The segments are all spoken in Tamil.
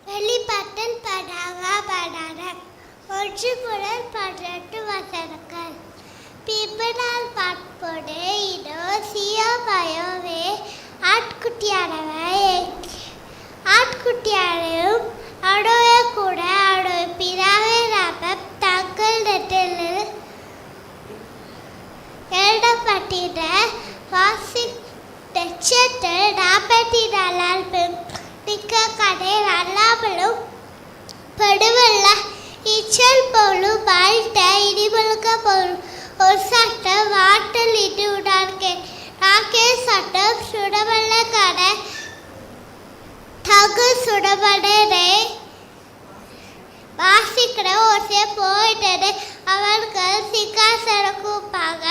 வெளிப்பட்டல் படாவா படாத ஒன்று முதல் 18 வசனங்கள். பின்பனால் பார்ப்போடு இதோ சியோபயோவே ஆட்குட்டியாரையும் அவருடைய கூட அவருடைய பிதாவை நாமம் தங்களிடத்தில் எழுதப்பட்டிருந்த லட்சத்தில் 44 மிக்க கடையில் அல்லாமலும் படுவல்ல இச்சல் போலும் வாழ்த்த இடிமுழுக்க போலும் ஒரு சட்டம் வாட்டல் இட்டு உடார்க்கேன் நாக்கே சட்டம் சுடவல்ல கடை தகு சுடபடனே வாசிக்கிற ஒரு போயிட்டது அவர்கள் சிங்காசனக்குப்பாங்க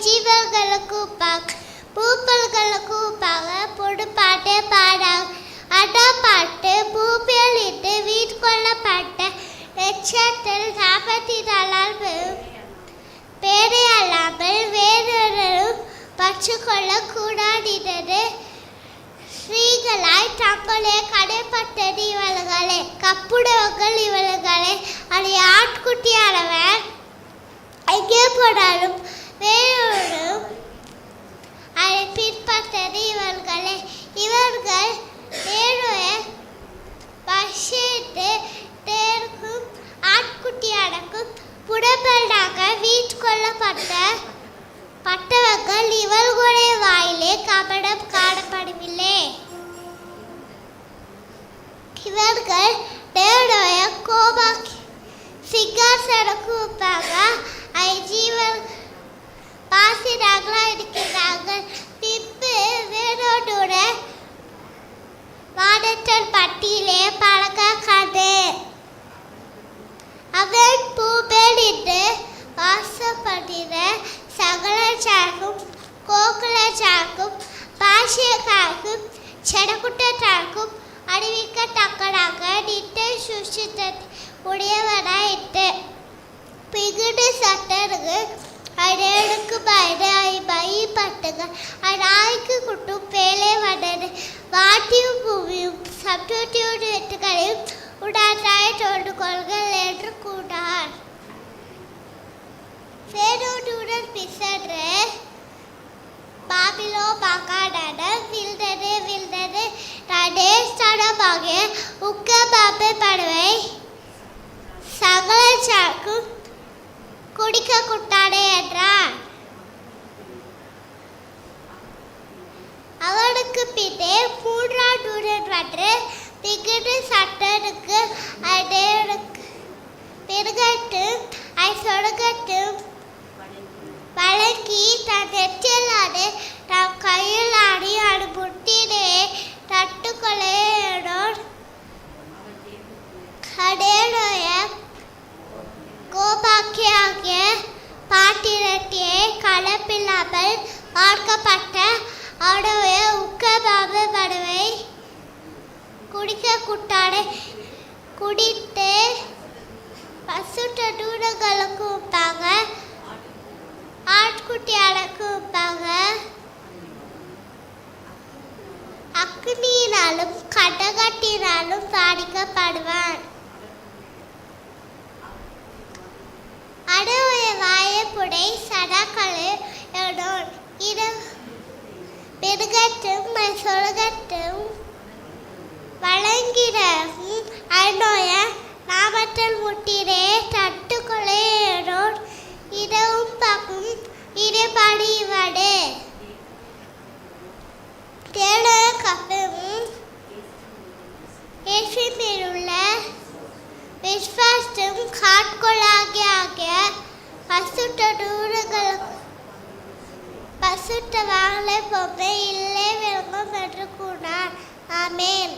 ஜீவர்களுக்குப்பாங்க பூக்களுக்குப்பாங்க பொடுப்பாட்டே பாடாங்க அடப்பாட்டு பூப்பியல் இட்டு வீட்கொள்ளப்பட்ட லட்சத்தில் 44 பேரை அல்லாமல் வேறொரும் பற்றுக்கொள்ள கூடாதினது ஸ்ரீகளாய் தங்களே கடைப்பட்டது இவள்களே கப்புடவர்கள் இவள்களே அதை ஆட்குட்டியானவன் எங்கே போனாலும் வேறொரும் அதை பின்பற்றது இவள்களே இவர்கள் வேறொரு பஷேட்டு தேர்க்கும் ஆட்குட்டியானக்கும் புடம்பலாக வீட்கொள்ளப்பட்டவர்கள் இவர்களுடைய வாயிலே கபடம் காணப்படவில்லை. இவர்கள் தேவனுடைய கோபாக்கி சிங்காசனக்குப்பாக ஜீவன் பாசினார்களாக இருக்கிறார்கள். பின்பு வேறோட வானத்தல் பட்டியிலே பழக்காது அவன் பூபேலிட்டு வாசப்படுகிற சகல சார்க்கும் கோகுல சார்க்கும் பாஷியக்காருக்கும் செடக்குட்டாருக்கும் அறிவிக்கத்தக்கதாக நிட்டு சுஷித்த உடையவனாயிட்டு பிகுடு சட்டருக்கு அடையாளுக்கு பயப்பட்டுங்க நாய்க்கு குட்டும் பேலே வந்தது வாட்டியும் பூமியும் சப்டோட்டியோடு வெட்டுகளையும் உடாதாய் தோண்டு கொள்கள் என்று கூட்டார். பேரோடுடன் பிசற்ற பாபிலோ பாக்காடான வில்தது நடே ஸ்தடமாக உக்க பாப்பை படுவை சகல சாக்கும் குடிக்க குட்டாடே என்றார். அவனுக்கு பின்னே 3 வந்து திகிடு சட்டனுக்கு அடையனுக்கு பெருகட்டும் சொடுகட்டும் வழங்கி தன் நெற்றியலாடு நம் கையில் ஆடி அது முட்டினே தட்டுக்கொள்ளையோர் கடையுடைய கோபாக்கியாகிய பாட்டிரட்டியை கலப்பில்லாமல் பார்க்கப்பட்ட அவனுடைய உக்கபாபு படுவை குடிக்க குட்டாடை குடித்து பசுட்ட தூரங்களுக்கு வைப்பாங்க ஆட்குட்டியாளுக்கு வைப்பாங்க அக்னியினாலும் கடகட்டினாலும் சாடிக்கப்படுவான். அடவுய வாயப்புடை சடாக்களே பெருகட்டும் சொலுகட்டும் வழங்கிறவும் அநோய நாமத்தல் முட்டிரே தட்டுக்கொள்ளையோர் இடவும் பகும் இடைப்பாடிவடு தேடைய கப்பவும் ஏற்றியுள்ள விஸ்வாசம் காட்கொள்ளாகிய பசுட்ட வாங்கலை பொம்மை இல்லை விளங்கும் என்று கூறினார். ஆமேன்.